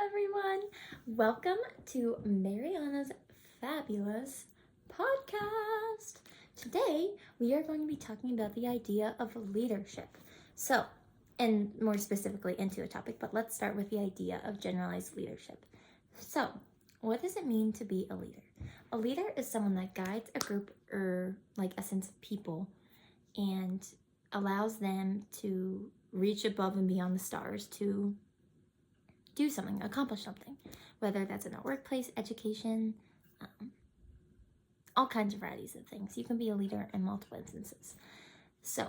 everyone. Welcome to Mariana's Fabulous Podcast. Today, we are going to be talking about the idea of leadership. So, and more specifically into a topic, but let's start with the idea of generalized leadership. So, what does it mean to be a leader? A leader is someone that guides a group or like a sense of people and allows them to reach above and beyond the stars to do something, accomplish something, whether that's in a workplace, education, all kinds of varieties of things. You can be a leader in multiple instances. So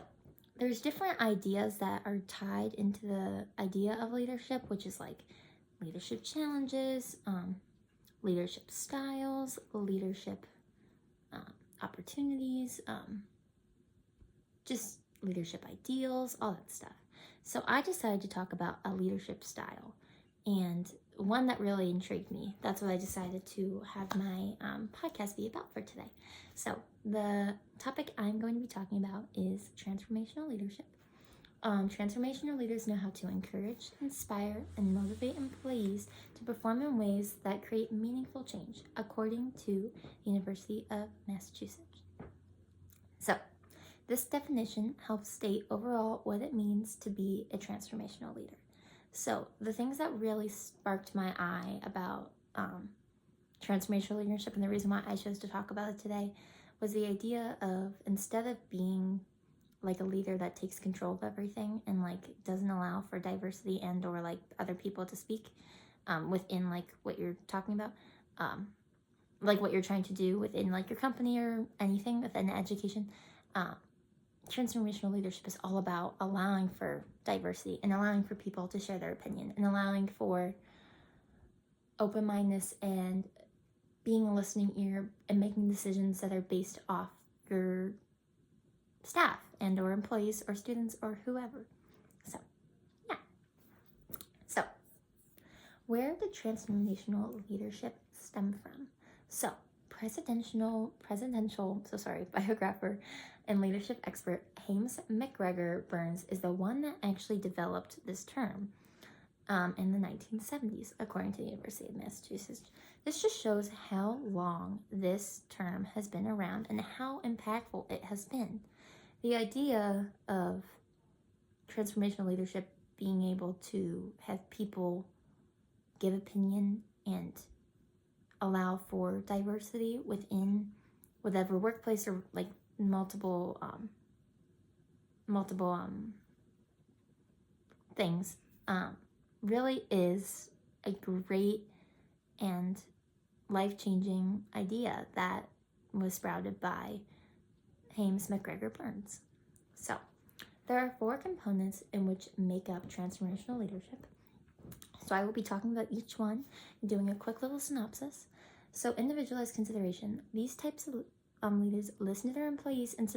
there's different ideas that are tied into the idea of leadership, which is like leadership challenges, leadership styles, leadership opportunities, just leadership ideals, all that stuff. So I decided to talk about a leadership style. And one that really intrigued me. That's what I decided to have my podcast be about for today. So the topic I'm going to be talking about is transformational leadership. Transformational leaders know how to encourage, inspire, and motivate employees to perform in ways that create meaningful change, according to the University of Massachusetts. So this definition helps state overall what it means to be a transformational leader. So the things that really sparked my eye about transformational leadership and the reason why I chose to talk about it today was the idea of, instead of being like a leader that takes control of everything and like doesn't allow for diversity and or like other people to speak within like what you're talking about, like what you're trying to do within like your company or anything within education, transformational leadership is all about allowing for diversity and allowing for people to share their opinion and allowing for open-mindedness and being a listening ear and making decisions that are based off your staff and or employees or students or whoever. So, yeah. So, where did transformational leadership stem from? So, biographer and leadership expert James McGregor Burns is the one that actually developed this term in the 1970s, according to the University of Massachusetts. This just shows how long this term has been around and how impactful it has been. The idea of transformational leadership being able to have people give opinion and allow for diversity within whatever workplace or like multiple things really is a great and life-changing idea that was sprouted by James McGregor Burns. So there are 4 components in which make up transformational leadership. So I will be talking about each one and doing a quick little synopsis. So individualized consideration. These types of leaders listen to their employees and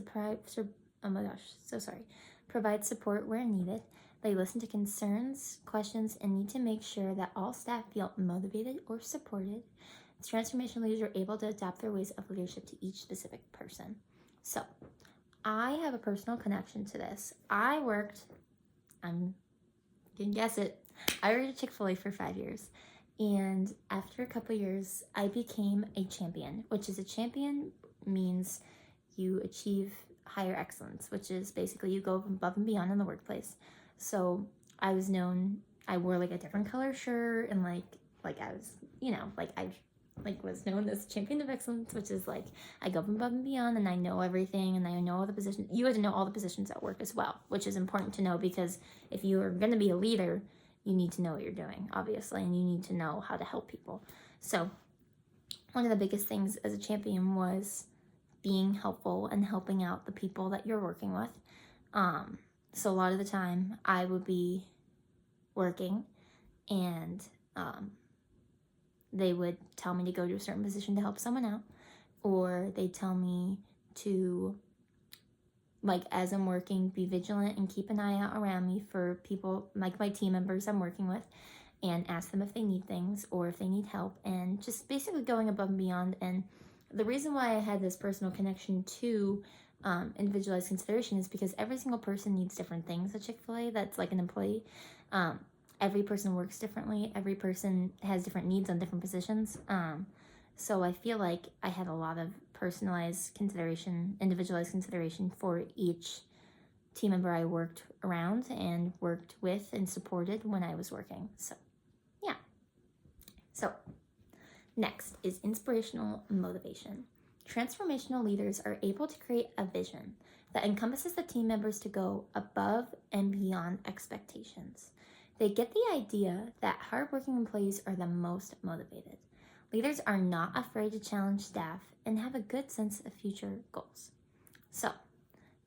provide support where needed. They listen to concerns, questions, and need to make sure that all staff feel motivated or supported. Transformational leaders are able to adapt their ways of leadership to each specific person. So I have a personal connection to this. You can guess it, I worked at Chick-fil-A for 5 years. And after a couple years, I became a champion, which is a champion means you achieve higher excellence, which is basically you go above and beyond in the workplace. So I was known, I wore like a different color shirt and I was, I was known as champion of excellence, which is like I go above and beyond and I know everything and I know all the positions. You have to know all the positions at work as well, which is important to know because if you are going to be a leader, you need to know what you're doing, obviously, and you need to know how to help people. So one of the biggest things as a champion was being helpful and helping out the people that you're working with. So a lot of the time I would be working and they would tell me to go to a certain position to help someone out, or they tell me to, like, as I'm working, be vigilant and keep an eye out around me for people, like my team members I'm working with, and ask them if they need things or if they need help, and just basically going above and beyond. And the reason why I had this personal connection to individualized consideration is because every single person needs different things at Chick-fil-A that's like an employee. every person works differently. Every person has different needs on different positions. So I feel like I had a lot of personalized consideration, individualized consideration for each team member I worked around and worked with and supported when I was working. So, yeah. So, next is inspirational motivation. Transformational leaders are able to create a vision that encompasses the team members to go above and beyond expectations. They get the idea that hardworking employees are the most motivated. Leaders are not afraid to challenge staff and have a good sense of future goals. So,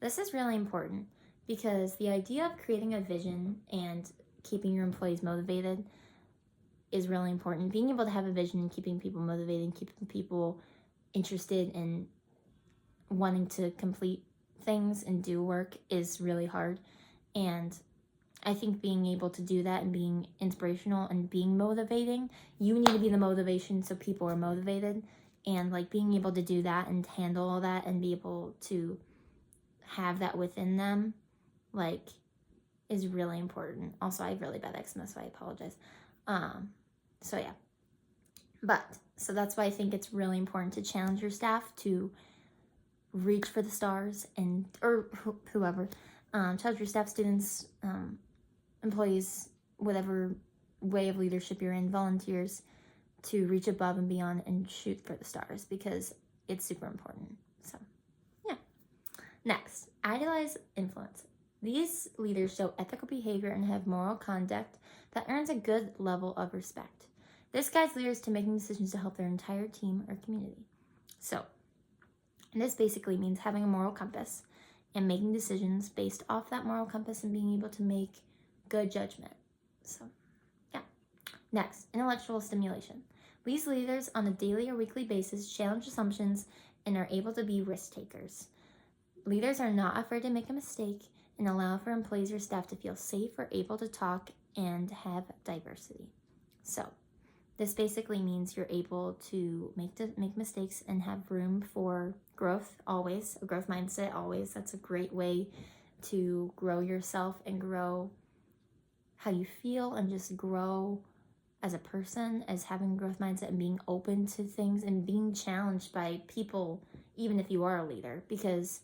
this is really important because the idea of creating a vision and keeping your employees motivated is really important. Being able to have a vision and keeping people motivated and keeping people interested in wanting to complete things and do work is really hard. And I think being able to do that and being inspirational and being motivating, you need to be the motivation so people are motivated. And like being able to do that and handle all that and be able to have that within them, like, is really important. Also, I have really bad eczema, so I apologize. So yeah. So that's why I think it's really important to challenge your staff to reach for the stars or whoever, challenge your staff, students, employees, whatever way of leadership you're in, volunteers, to reach above and beyond and shoot for the stars because it's super important. So, yeah. Next, idealize influence. These leaders show ethical behavior and have moral conduct that earns a good level of respect. This guides leaders to making decisions to help their entire team or community. So, this basically means having a moral compass and making decisions based off that moral compass and being able to make good judgment. So, yeah. Next, intellectual stimulation. These leaders on a daily or weekly basis challenge assumptions and are able to be risk takers. Leaders are not afraid to make a mistake and allow for employees or staff to feel safe or able to talk and have diversity. So, this basically means you're able to make mistakes and have room for growth always, a growth mindset always. That's a great way to grow yourself and grow how you feel and just grow as a person, as having a growth mindset and being open to things and being challenged by people, even if you are a leader. Because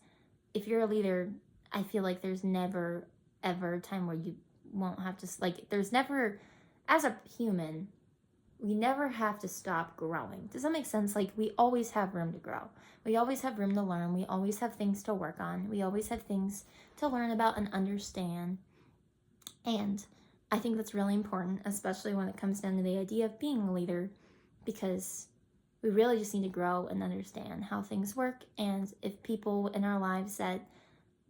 if you're a leader, I feel like there's never, ever a time where you won't have to, like, there's never, as a human, we never have to stop growing. Does that make sense? Like, we always have room to grow. We always have room to learn. We always have things to work on. We always have things to learn about and understand. And I think that's really important, especially when it comes down to the idea of being a leader, because we really just need to grow and understand how things work. And if people in our lives that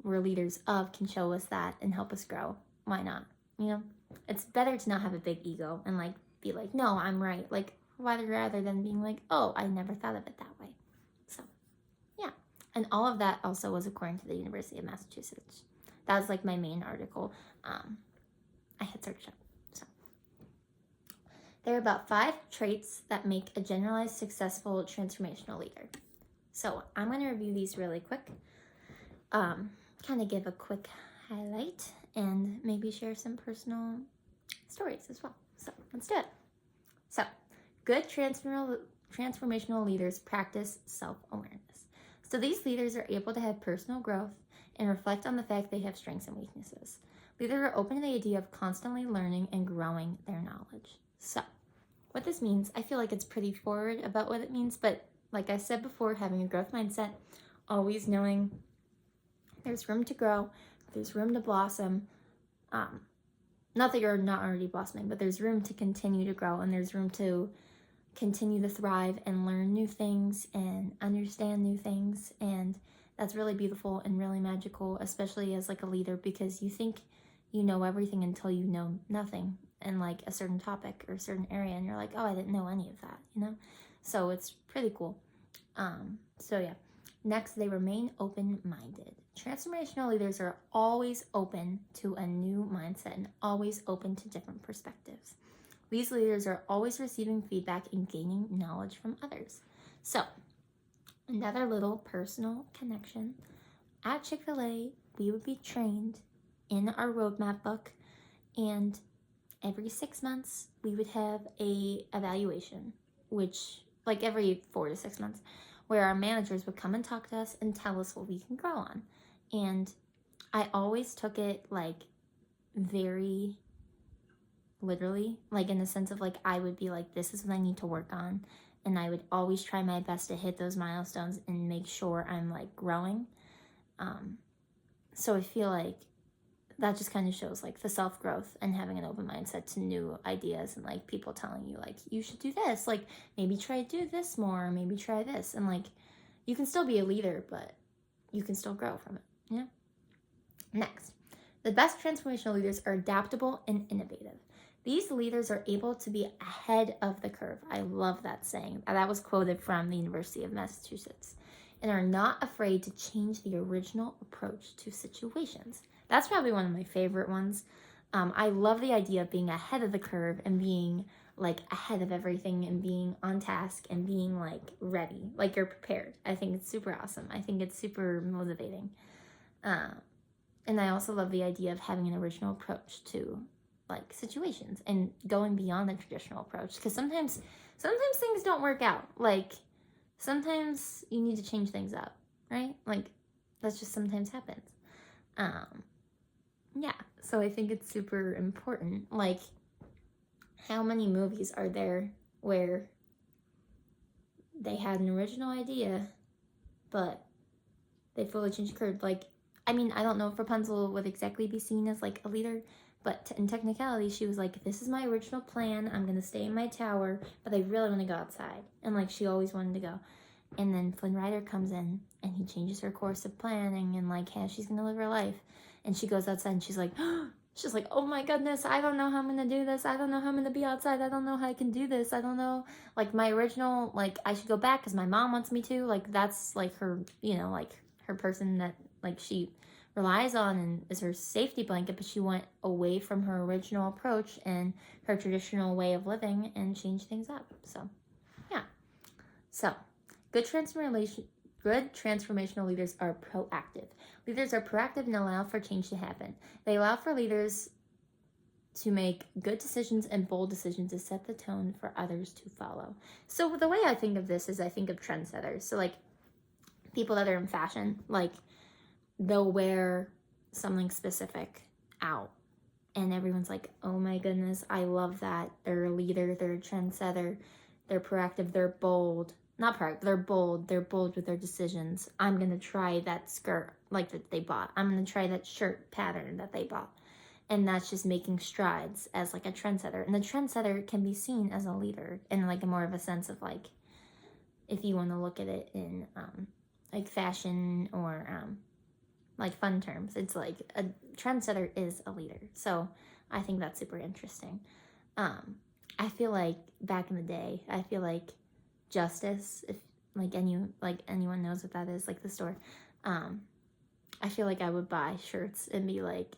we're leaders of can show us that and help us grow, why not? You know, it's better to not have a big ego and like be like, no, I'm right. Like, rather than being like, oh, I never thought of it that way. So, yeah. And all of that also was according to the University of Massachusetts. That was like my main article. I had searched up. So, there are about 5 traits that make a generalized successful transformational leader. So, I'm going to review these really quick. Kind of give a quick highlight and maybe share some personal stories as well. So let's do it. So, good transformational leaders practice self-awareness. So these leaders are able to have personal growth and reflect on the fact they have strengths and weaknesses. Leaders are open to the idea of constantly learning and growing their knowledge. So, what this means, I feel like it's pretty forward about what it means, but like I said before, having a growth mindset, always knowing there's room to grow, there's room to blossom. Not that you're not already blossoming, but there's room to continue to grow and there's room to continue to thrive and learn new things and understand new things. And that's really beautiful and really magical, especially as like a leader, because you think you know everything until you know nothing in like a certain topic or a certain area. And you're like, oh, I didn't know any of that, you know? So it's pretty cool. So yeah. Next, they remain open-minded. Transformational leaders are always open to a new mindset and always open to different perspectives. These leaders are always receiving feedback and gaining knowledge from others. So, another little personal connection. At Chick-fil-A, we would be trained in our roadmap book and every 6 months we would have a evaluation, which like every 4 to 6 months, where our managers would come and talk to us and tell us what we can grow on. And I always took it like very literally, like in the sense of like I would be like, this is what I need to work on, and I would always try my best to hit those milestones and make sure I'm like growing. So I feel like that just kind of shows like the self-growth and having an open mindset to new ideas, and like people telling you like you should do this, like maybe try to do this more, maybe try this, and like you can still be a leader, but you can still grow from it. Yeah. Next, the best transformational leaders are adaptable and innovative. These leaders are able to be ahead of the curve. I love that saying. That was quoted from the University of Massachusetts. And are not afraid to change the original approach to situations. That's probably one of my favorite ones. I love the idea of being ahead of the curve and being like ahead of everything and being on task and being like ready, like you're prepared. I think it's super awesome. I think it's super motivating. And I also love the idea of having an original approach to like situations and going beyond the traditional approach, because sometimes things don't work out. Like sometimes you need to change things up, right? Like that's just sometimes happens. Yeah, so I think it's super important. Like, how many movies are there where they had an original idea, but they fully changed the curve? Like, I mean, I don't know if Rapunzel would exactly be seen as like a leader, but in technicality, she was like, this is my original plan. I'm going to stay in my tower, but I really want to go outside. And like, she always wanted to go. And then Flynn Rider comes in and he changes her course of planning and like how she's going to live her life. And she goes outside and she's like, oh my goodness, I don't know how I'm going to do this. I don't know how I'm going to be outside. I don't know how I can do this. I don't know. Like my original, like I should go back because my mom wants me to. Like that's like her, you know, like her person that like she relies on and is her safety blanket, but she went away from her original approach and her traditional way of living and changed things up. So, yeah. So, good transformational leaders are proactive. Leaders are proactive and allow for change to happen. They allow for leaders to make good decisions and bold decisions to set the tone for others to follow. So the way I think of this is I think of trendsetters. So like people that are in fashion, like they'll wear something specific out and everyone's like, oh my goodness, I love that. They're a leader, they're a trendsetter, they're proactive, they're bold. Not proactive, they're bold with their decisions. I'm gonna try that skirt like that they bought. I'm gonna try that shirt pattern that they bought. And that's just making strides as like a trendsetter. And the trendsetter can be seen as a leader in like a more of a sense of like, if you want to look at it in like fashion or like fun terms, it's like a trendsetter is a leader. So I think that's super interesting. I feel like back in the day, I feel like Justice, if like anyone knows what that is, like the store, I feel like I would buy shirts and be like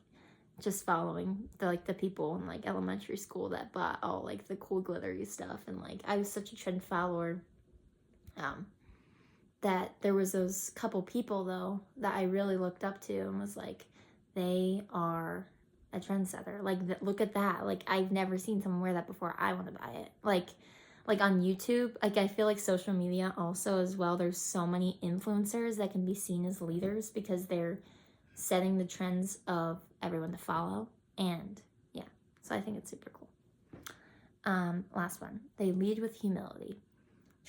just following the people in like elementary school that bought all like the cool glittery stuff, and like I was such a trend follower that there was those couple people though that I really looked up to and was like, they are a trendsetter. Like look at that. Like I've never seen someone wear that before. I want to buy it. Like on YouTube, like I feel like social media also as well, there's so many influencers that can be seen as leaders because they're setting the trends of everyone to follow. And yeah, so I think it's super cool. Last one, they lead with humility.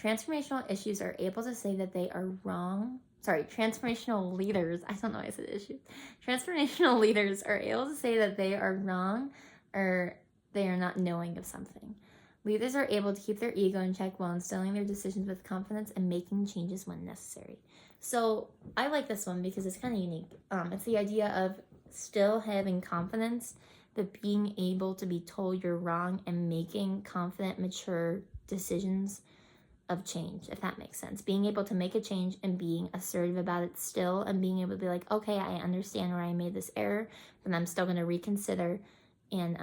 Transformational issues are able to say that they are wrong. Transformational leaders, I don't know why I said issues. Transformational leaders are able to say that they are wrong or they are not knowing of something. Leaders are able to keep their ego in check while instilling their decisions with confidence and making changes when necessary. So I like this one because it's kind of unique. It's the idea of still having confidence, but being able to be told you're wrong and making confident, mature decisions of change, if that makes sense. Being able to make a change and being assertive about it still, and being able to be like, okay, I understand where I made this error, but I'm still going to reconsider and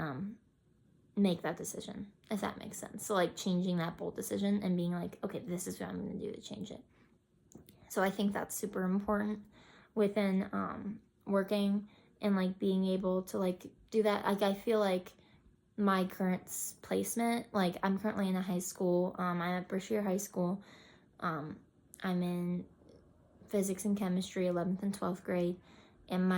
make that decision, if that makes sense. So like changing that bold decision and being like, okay, this is what I'm going to do to change it. So I think that's super important within working and like being able to like do that. Like I feel like my current placement. Like, I'm currently in a high school. I'm at Brashear High School. I'm in physics and chemistry, 11th and 12th grade. And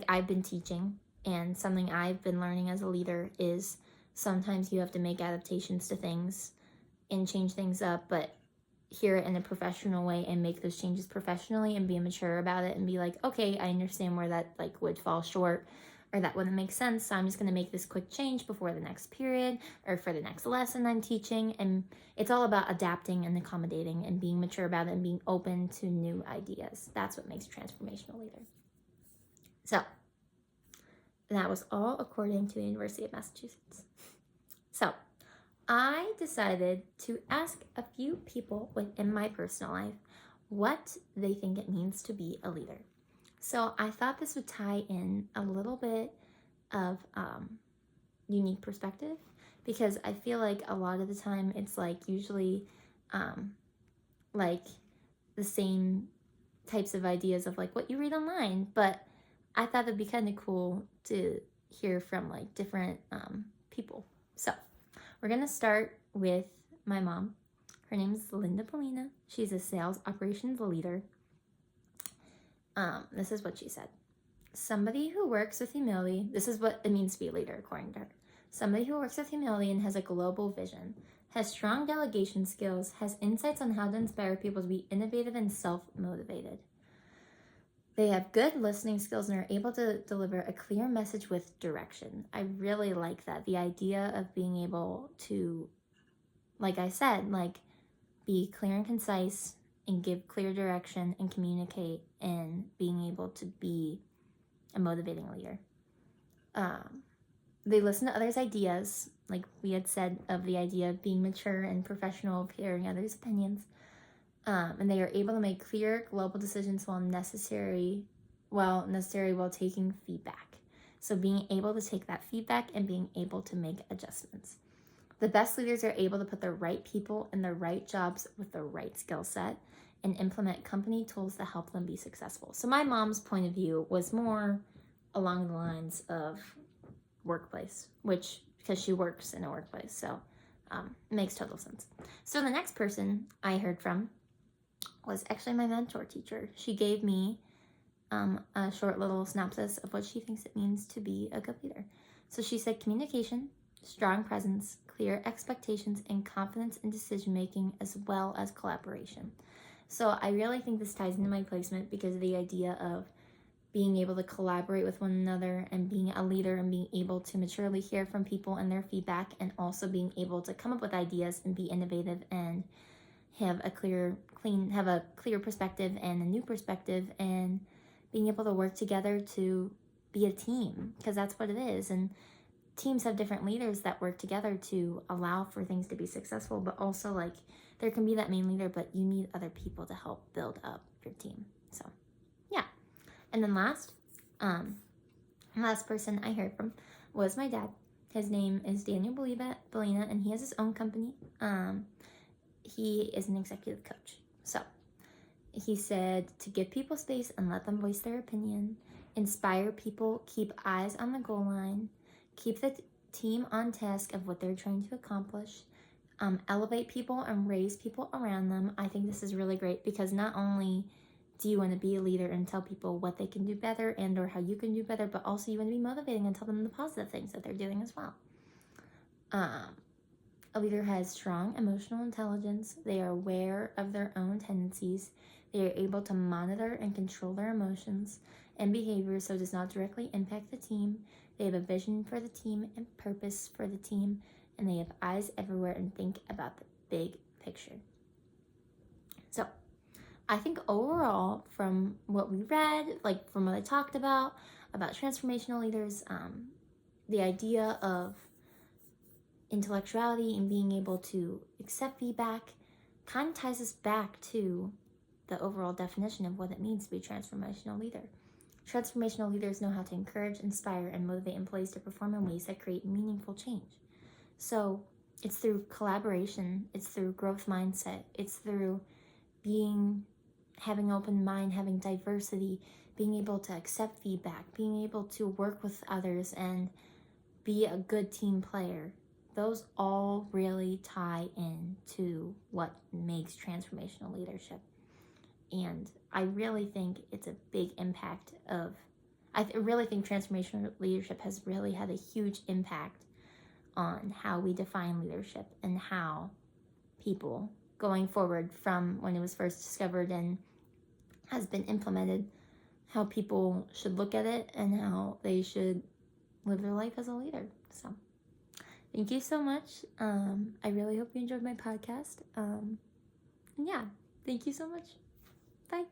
I've been teaching, and something I've been learning as a leader is sometimes you have to make adaptations to things and change things up, but hear it in a professional way and make those changes professionally and be mature about it and be like, okay, I understand where that would fall short, or that wouldn't make sense, so I'm just going to make this quick change before the next period or for the next lesson I'm teaching. And it's all about adapting and accommodating and being mature about it and being open to new ideas. That's what makes a transformational leader. So that was all according to the University of Massachusetts. So I decided to ask a few people within my personal life what they think it means to be a leader. So I thought this would tie in a little bit of unique perspective, because I feel like a lot of the time it's usually the same types of ideas of what you read online, but I thought it'd be kind of cool to hear from different people. So we're gonna start with my mom. Her name is Linda Polina. She's a sales operations leader. This is what she said. Somebody who works with humility, this is what it means to be a leader according to her. Somebody who works with humility and has a global vision, has strong delegation skills, has insights on how to inspire people to be innovative and self-motivated. They have good listening skills and are able to deliver a clear message with direction. I really like that. The idea of being able to, like I said, be clear and concise and give clear direction and communicate, and being able to be a motivating leader. They listen to others' ideas, like we had said, of the idea of being mature and professional, of hearing others' opinions. And they are able to make clear global decisions while necessary while taking feedback. So being able to take that feedback and being able to make adjustments. The best leaders are able to put the right people in the right jobs with the right skill set and implement company tools to help them be successful. So my mom's point of view was more along the lines of workplace, because she works in a workplace, so it makes total sense. So the next person I heard from was actually my mentor teacher. She gave me a short little synopsis of what she thinks it means to be a good leader. So she said communication, strong presence, clear expectations, and confidence in decision-making, as well as collaboration. So I really think this ties into my placement because of the idea of being able to collaborate with one another and being a leader and being able to maturely hear from people and their feedback, and also being able to come up with ideas and be innovative and have a clear perspective and a new perspective, and being able to work together to be a team, because that's what it is. And teams have different leaders that work together to allow for things to be successful, but also there can be that main leader, but you need other people to help build up your team. So yeah. And then last person I heard from was my dad. His name is Daniel Belina, and he has his own company. He is an executive coach. So he said to give people space and let them voice their opinion, inspire people, keep eyes on the goal line, keep the team on task of what they're trying to accomplish, elevate people and raise people around them. I think this is really great, because not only do you want to be a leader and tell people what they can do better and or how you can do better, but also you want to be motivating and tell them the positive things that they're doing as well. A leader has strong emotional intelligence. They are aware of their own tendencies. They are able to monitor and control their emotions and behavior so it does not directly impact the team. They have a vision for the team and purpose for the team, and they have eyes everywhere and think about the big picture. So I think overall, from what we read, from what I talked about transformational leaders, the idea of intellectuality and being able to accept feedback kind of ties us back to the overall definition of what it means to be a transformational leader. Transformational leaders know how to encourage, inspire, and motivate employees to perform in ways that create meaningful change. So it's through collaboration, it's through growth mindset, it's through having open mind, having diversity, being able to accept feedback, being able to work with others, and be a good team player. Those all really tie into what makes transformational leadership. And I really think it's a big impact of, really think transformational leadership has really had a huge impact on how we define leadership and how people going forward from when it was first discovered and has been implemented, how people should look at it and how they should live their life as a leader. So thank you so much. I really hope you enjoyed my podcast. Yeah, thank you so much. Bye.